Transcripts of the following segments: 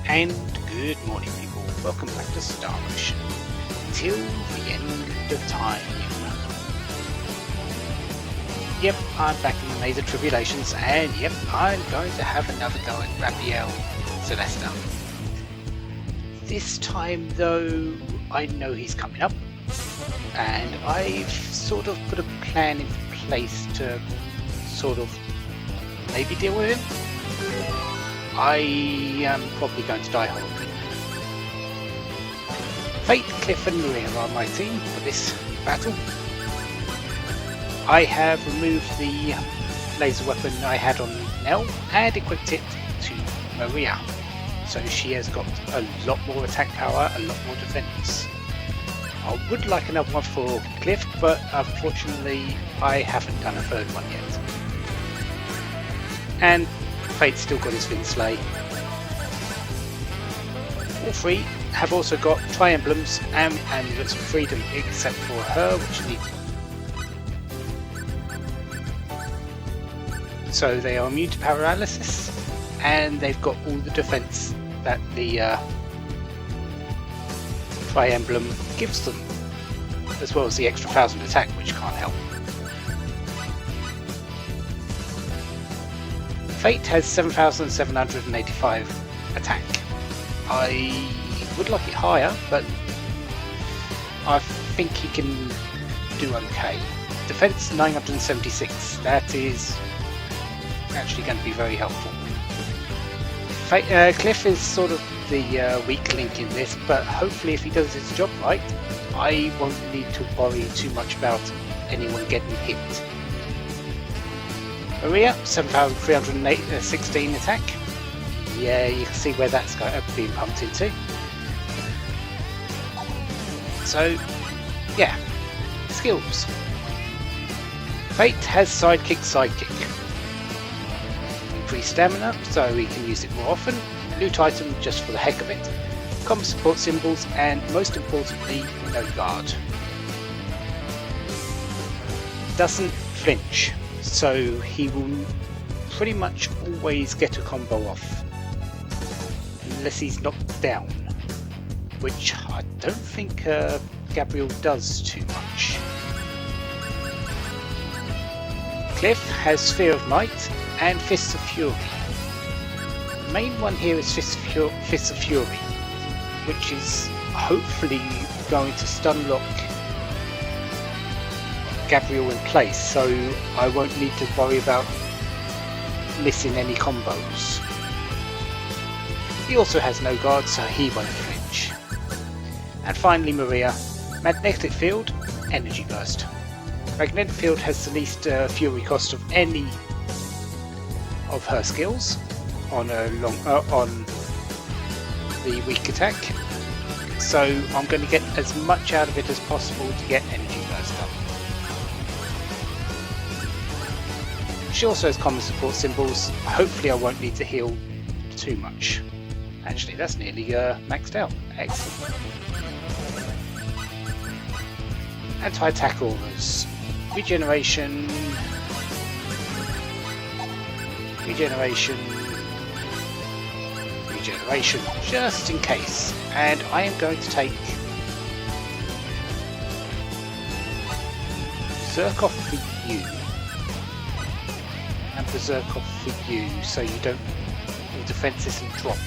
And good morning, people. Welcome back to Star Ocean. Till the end of time. Yep, I'm back in the Maze of Tribulations, and yep, I'm going to have another go at Gabriel Celesta. This time, though, I know he's coming up, and I've sort of put a plan in place to sort of maybe deal with him. I am probably going to die horribly. Fate, Cliff and Maria are my team for this battle. I have removed the laser weapon I had on Nell and equipped it to Maria. So she has got a lot more attack power, a lot more defense. I would like another one for Cliff, but unfortunately I haven't done a third one yet. And Fate's still got his Vinslay. All three have also got tri-emblems and amulets of freedom, except for her, which needs. So they are immune to paralysis, and they've got all the defense that the tri-emblem gives them, as well as the extra 1000 attack, which can't help. Fate has 7785 attack. I would like it higher, but I think he can do okay. Defense 976, that is actually going to be very helpful. Cliff is sort of the weak link in this, but hopefully if he does his job right, I won't need to worry too much about anyone getting hit. Maria, 7316 attack. Yeah, you can see where that's being pumped into. So, yeah, skills. Fate has sidekick. Increased stamina, so we can use it more often. Loot item just for the heck of it. Common support symbols, and most importantly, no guard. Doesn't flinch, so he will pretty much always get a combo off. Unless he's knocked down. Which I don't think Gabriel does too much. Cliff has Sphere of Might and Fists of Fury. The main one here is Fists of Fury, which is hopefully going to stun lock Gabriel in place, so I won't need to worry about missing any combos. He also has no guard, so he won't flinch. And finally Maria, Magnetic Field, Energy Burst. Magnetic Field has the least fury cost of any of her skills on on the weak attack, so I'm going to get as much out of it as possible to get Energy Burst up. She also has common support symbols. Hopefully I won't need to heal too much. Actually, that's nearly maxed out. Excellent. Anti-attack auras. Regeneration, just in case. And I am going to take Berserk off for you, and Berserk off for you, so you don't, your defense isn't dropped.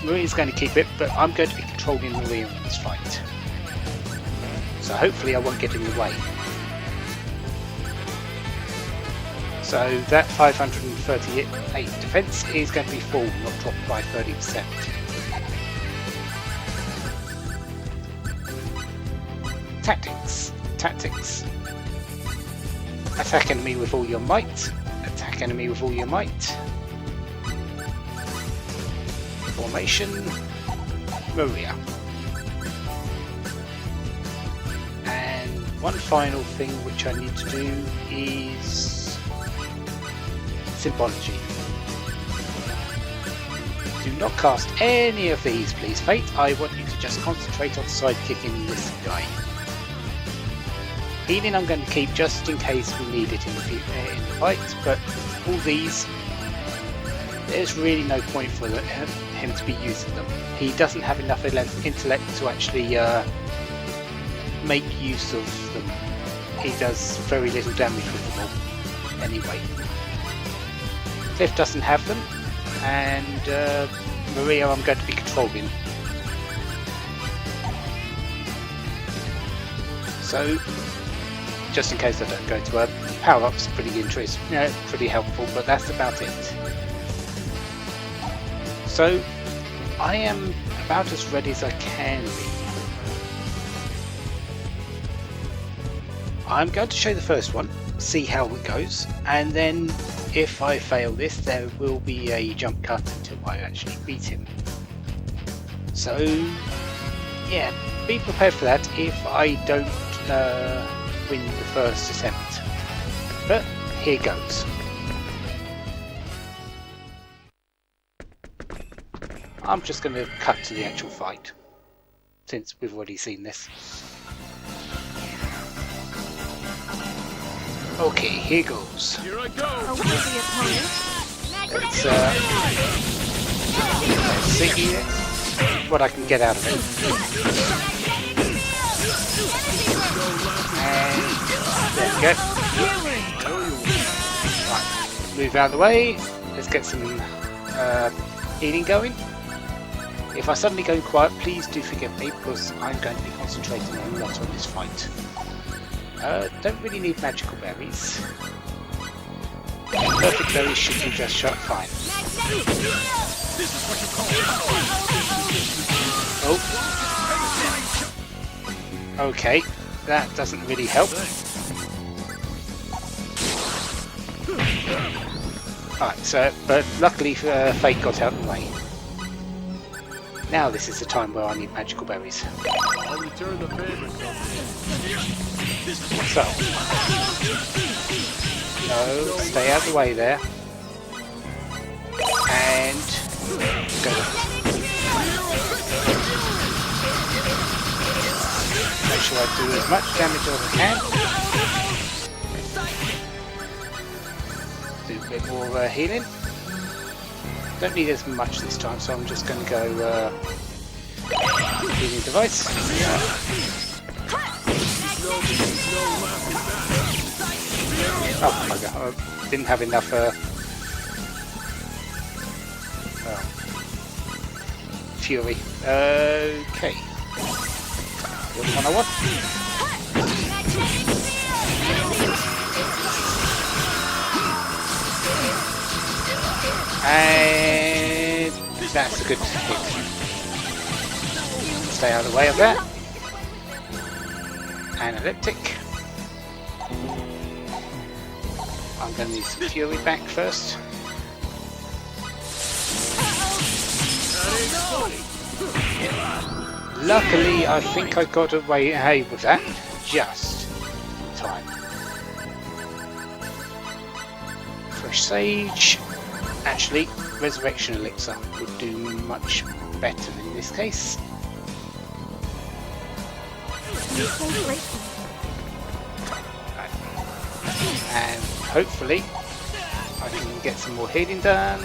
Maria's going to keep it, but I'm going to be controlling Maria in this fight. So hopefully I won't get in the way. So that 538 defense is going to be full, not dropped by 30%. Tactics. Attack enemy with all your might. Attack enemy with all your might. Formation. Maria. One final thing which I need to do is Symbology. Do not cast any of these, please, Fate. I want you to just concentrate on sidekicking this guy. Healing I'm going to keep just in case we need it in the fight, but all these there's really no point for him to be using them. He doesn't have enough intellect to actually make use of them. He does very little damage with them all anyway. Cliff doesn't have them, and Maria I'm going to be controlling. So, just in case I don't go to her, power-up's pretty interesting, pretty helpful, but that's about it. So, I am about as ready as I can be. I'm going to show the first one, see how it goes, and then if I fail this, there will be a jump cut until I actually beat him. So, yeah, be prepared for that if I don't win the first attempt. But here goes. I'm just going to cut to the actual fight, since we've already seen this. Okay, here goes. Here I go. Let's see what I can get out of it. And there we go. Right, move out of the way. Let's get some healing going. If I suddenly go quiet, please do forgive me because I'm going to be concentrating a lot on this fight. Don't really need magical berries. Perfect berries should do just fine. Oh. Okay, that doesn't really help. Alright, so, but luckily Fate got out of the way. Now this is the time where I need magical berries. I'll return the favor. So, no, stay out of the way there. And go. Make sure I do as much damage as I can. Do a bit more healing. Don't need as much this time, so I'm just going to go healing device. Oh my god, I didn't have enough fury. Okay. The one I want. And that's a good hit. Stay out of the way of that. Analytic. I'm going to need some fury back first. Luckily, I think I got away with that just in time. Fresh sage. Actually, resurrection elixir would do much better in this case. And hopefully I can get some more healing done.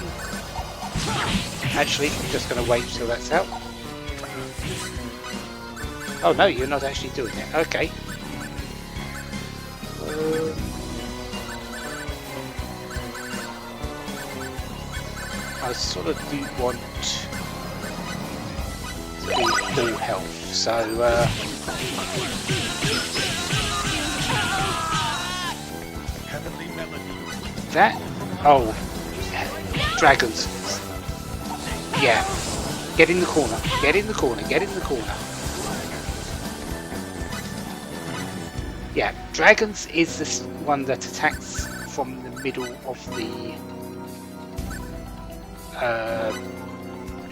Actually, I'm just going to wait until that's out. Oh no, you're not actually doing it. Okay. I sort of do want to be full health, so that. Oh, dragons. Yeah. Get in the corner. Get in the corner. Get in the corner. Yeah, dragons is this one that attacks from the middle of the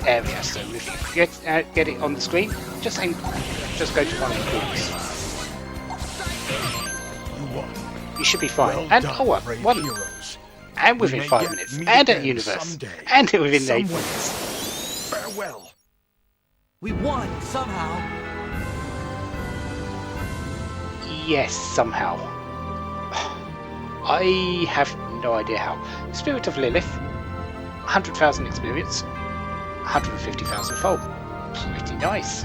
area. So if you get it on the screen, just go to one of the corners. You should be fine. Well and done, oh, what? brave One. heroes. And within We may 5 yet minutes. meet And at again universe. someday. And within 8 Somewhere. minutes. Farewell. We won somehow. Yes, somehow. I have no idea how. Spirit of Lilith. 100,000 experience, 150,000 fold. Pretty nice.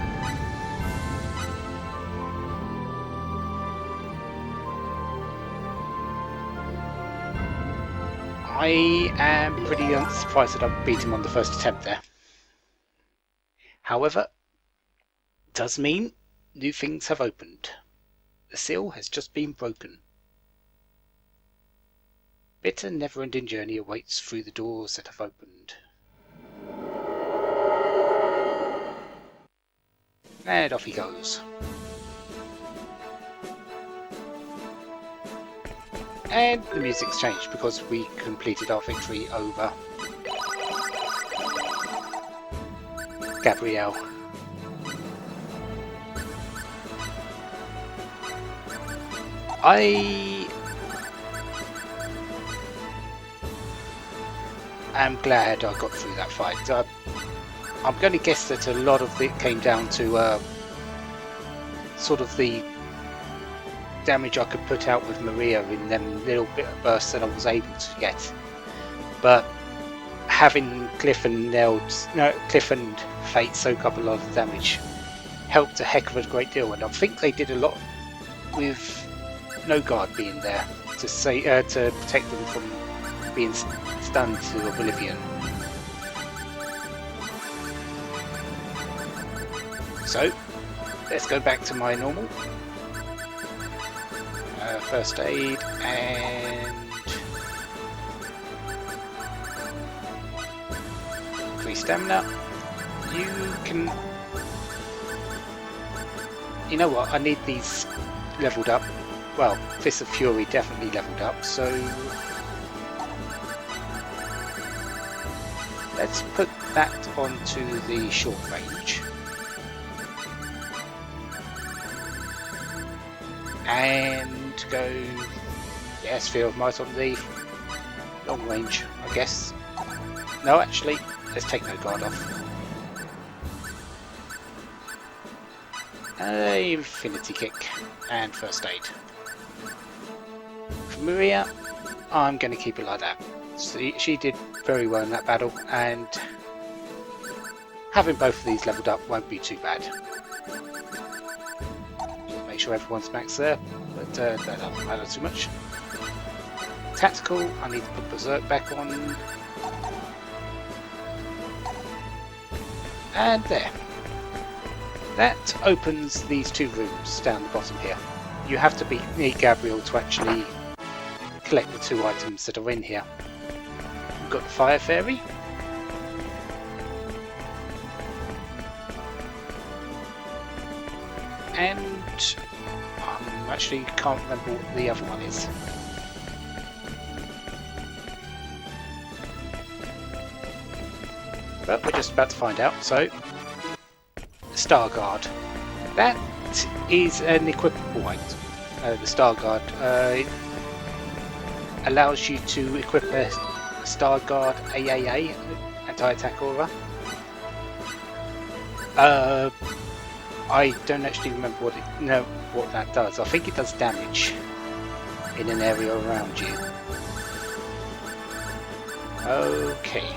I am pretty surprised that I beat him on the first attempt there. However, it does mean new things have opened. The seal has just been broken. Bitter, never-ending journey awaits through the doors that have opened. And off he goes. And the music's changed because we completed our victory over Gabriel. I am glad I got through that fight. I'm going to guess that a lot of it came down to sort of the damage I could put out with Maria in them little bit of bursts that I was able to get. But having Cliff and Fate soak up a lot of damage helped a heck of a great deal, and I think they did a lot with no guard being there to protect them from being stunned to oblivion. So let's go back to my normal first aid and increase stamina. You know what? I need these leveled up. Well, Fist of Fury definitely leveled up, so let's put that onto the short range. And go, yeah, Sphere of Might on the long range, I guess. No, actually, let's take no guard off. Infinity Kick and First Aid. For Maria, I'm going to keep it like that. She did very well in that battle, and having both of these leveled up won't be too bad. Just make sure everyone's max there, but that doesn't matter too much. Tactical, I need to put Berserk back on. And there. That opens these two rooms down the bottom here. You have to need Gabriel to actually collect the two items that are in here. We've got the Fire Fairy. And I actually can't remember what the other one is. But we're just about to find out, so Star Guard. That is an equipable item. The Star Guard allows you to equip a Star Guard AAA, anti-attack aura. I don't actually remember what that does. I think it does damage in an area around you. Okay.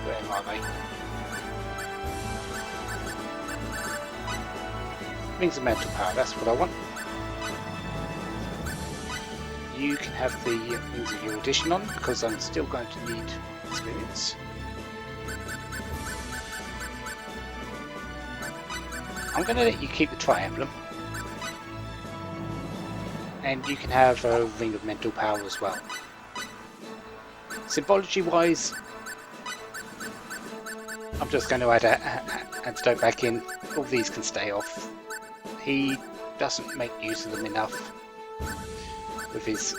Where are they? Rings of Mental Power, that's what I want. You can have the Rings of Erudition on, because I'm still going to need experience. I'm going to let you keep the Tri-Emblem. And you can have a Ring of Mental Power as well. Symbology wise, I'm just going to add an antidote back in. All these can stay off. He doesn't make use of them enough with his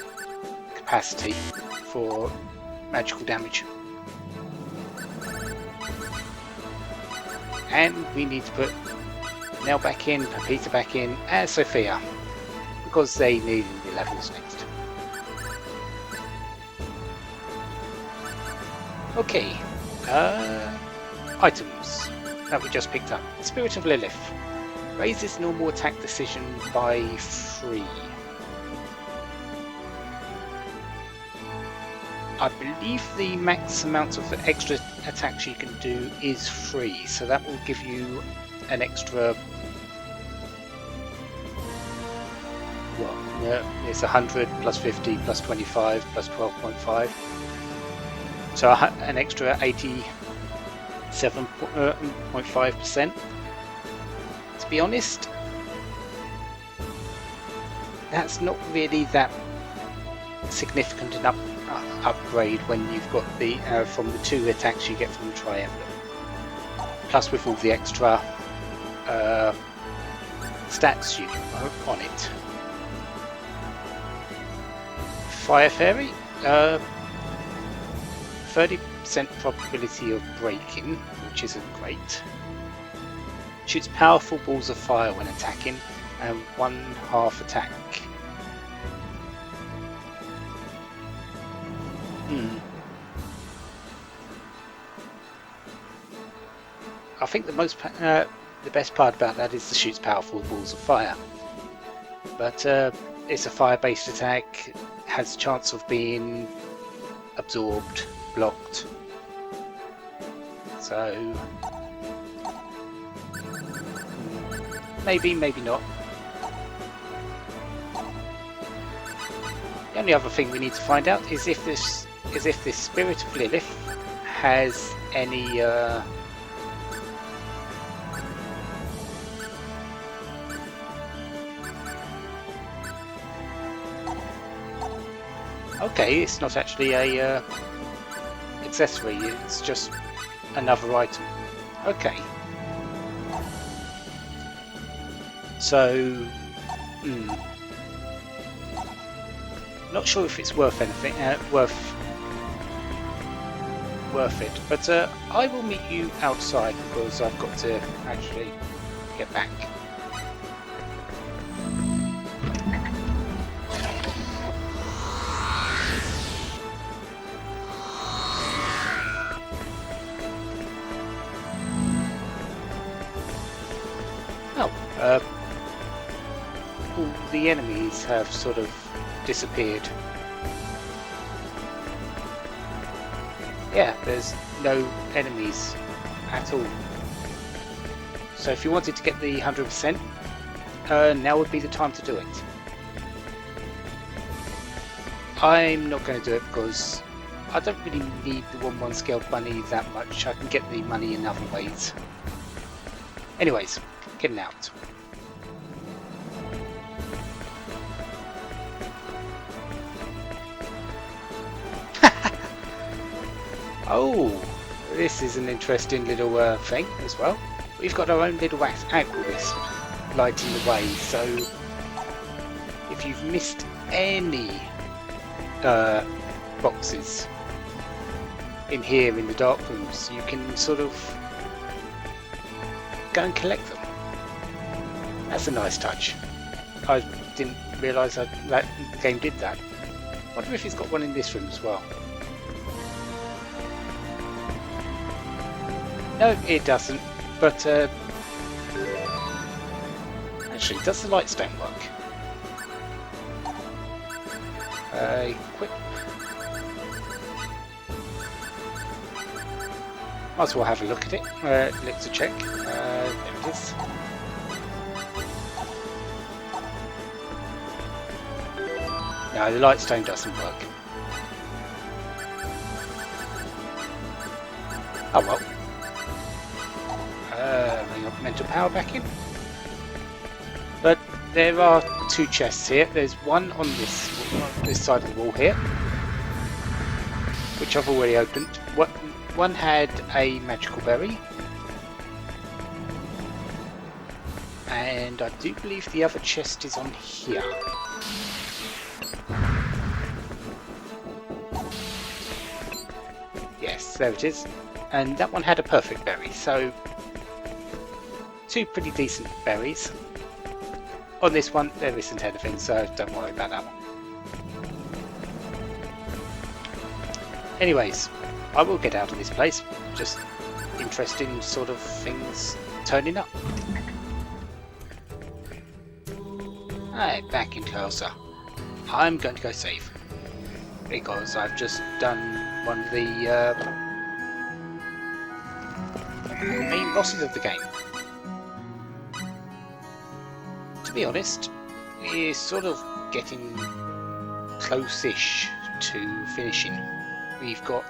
capacity for magical damage. And we need to put Nell back in, Pepita back in, and Sophia, because they need the levels next. Okay, items that we just picked up. Spirit of Lilith. Raises normal attack decision by 3. I believe the max amount of extra attacks you can do is 3, so that will give you an extra. Well, yeah, it's 100 plus 50 plus 25 plus 12.5, so an extra 87.5%. To be honest, that's not really that significant an upgrade when you've got the from the 2 attacks you get from the triangle, plus with all the extra stats you get on it. Fire Fairy, 30% probability of breaking, which isn't great. Shoots powerful balls of fire when attacking, and 1/2 attack. I think the best part about that is the shoots powerful balls of fire. But it's a fire-based attack, has a chance of being absorbed, blocked. So maybe not. The only other thing we need to find out is if this Spirit of Lilith has any okay, it's not actually a accessory, it's just another item. Okay. So, not sure if it's worth anything, worth it, but I will meet you outside because I've got to actually get back. All the enemies have sort of disappeared. Yeah, there's no enemies at all. So if you wanted to get the 100%, now would be the time to do it. I'm not going to do it because I don't really need the 1/1 scaled money that much. I can get the money in other ways. Anyways, getting out. Oh, this is an interesting little thing as well. We've got our own little aqua wisp lighting the way, so if you've missed any boxes in here in the dark rooms, you can sort of go and collect them. That's a nice touch. I didn't realise that the game did that. I wonder if it's got one in this room as well. No, it doesn't, but actually, does the light stone work? Equip. Might as well have a look at it. Let's check. There it is. No, the light stone doesn't work. Oh well. Bring up mental power back in. But there are 2 chests here. There's one on this side of the wall here, which I've already opened. One had a magical berry, and I do believe the other chest is on here. Yes, there it is. And that one had a perfect berry, so 2 pretty decent berries. On this one, there isn't anything, so don't worry about that one. Anyways, I will get out of this place. Just interesting sort of things turning up. Alright, back in closer. I'm going to go save. because I've just done one of the main bosses of the game. To be honest, we're sort of getting close-ish to finishing. We've got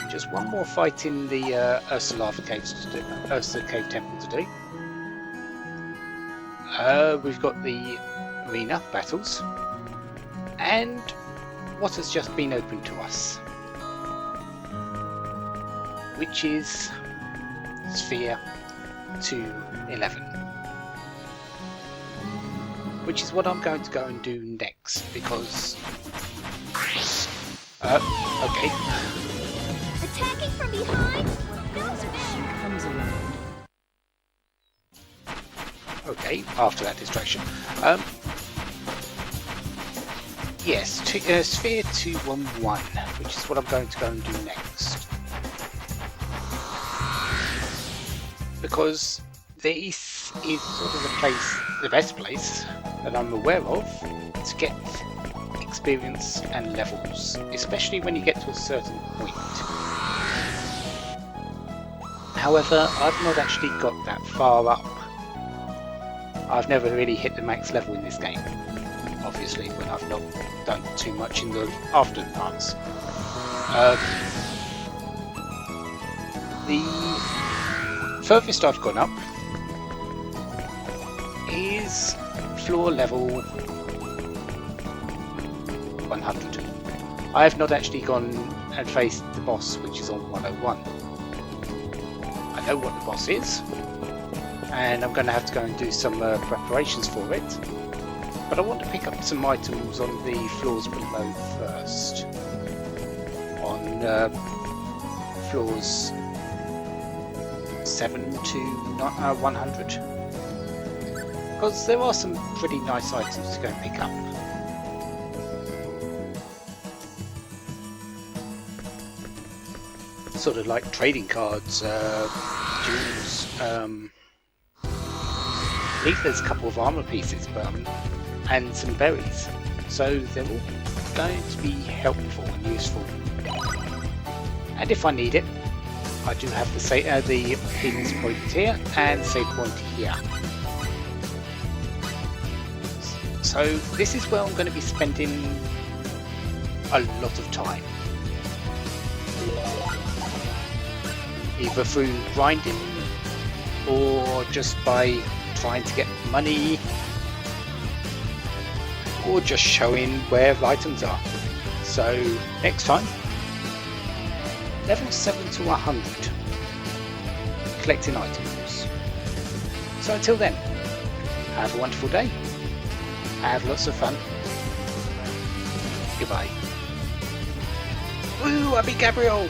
just one more fight in the Ursula Cave Temple to do. We've got the arena battles, and what has just been opened to us, which is Sphere 211, which is what I'm going to go and do next, because okay. Attacking from behind? Those are comes around. Okay, after that distraction. Yes, Sphere 211, which is what I'm going to go and do next. Because this is sort of the best place that I'm aware of to get experience and levels, especially when you get to a certain point. However, I've not actually got that far up. I've never really hit the max level in this game, obviously, when I've not done too much in the after parts. The furthest I've gone up is floor level 100. I have not actually gone and faced the boss, which is on 101. I know what the boss is, and I'm going to have to go and do some preparations for it, but I want to pick up some items on the floors below first, on floors 7 to 100, because there are some pretty nice items to go and pick up. Sort of like trading cards, jewels, I believe there's a couple of armor pieces, and some berries. So they're all going to be helpful and useful. And if I need it, I do have the healing point here and save point here. So this is where I'm going to be spending a lot of time. Either through grinding or just by trying to get money, or just showing where items are. So next time, level 7 to 100, collecting items. So until then, have a wonderful day, have lots of fun, goodbye. Woo, I beat Gabriel!